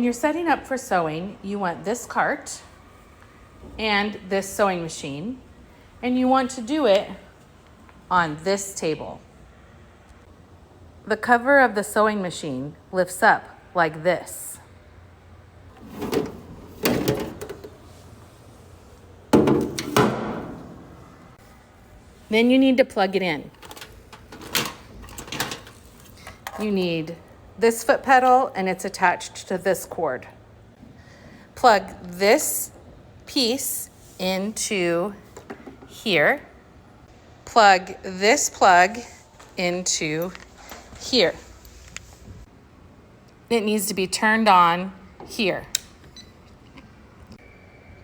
when you're setting up for sewing, you want this cart and this sewing machine, and you want to do it on this table. The cover of the sewing machine lifts up like this. Then you need to plug it in. You need this foot pedal and it's attached to this cord. Plug this piece into here. Plug this plug into here. It needs to be turned on here.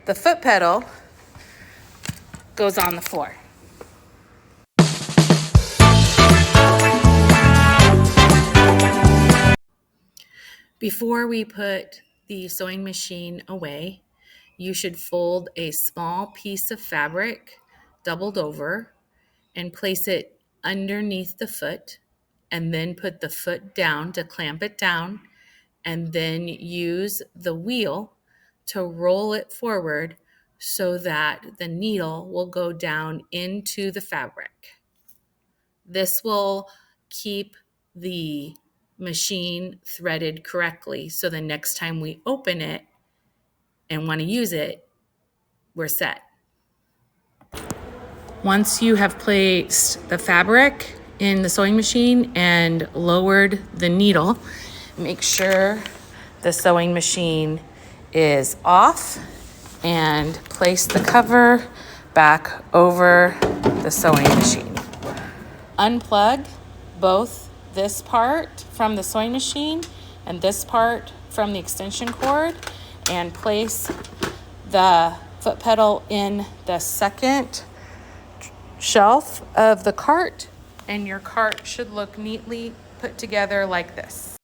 The foot pedal goes on the floor. Before we put the sewing machine away, you should fold a small piece of fabric doubled over and place it underneath the foot, and then put the foot down to clamp it down, and then use the wheel to roll it forward so that the needle will go down into the fabric. This will keep the machine threaded correctly, so the next time we open it and want to use it, we're set. Once you have placed the fabric in the sewing machine and lowered the needle, make sure the sewing machine is off and place the cover back over the sewing machine. Unplug both this part from the sewing machine and this part from the extension cord, and place the foot pedal in the second shelf of the cart, and your cart should look neatly put together like this.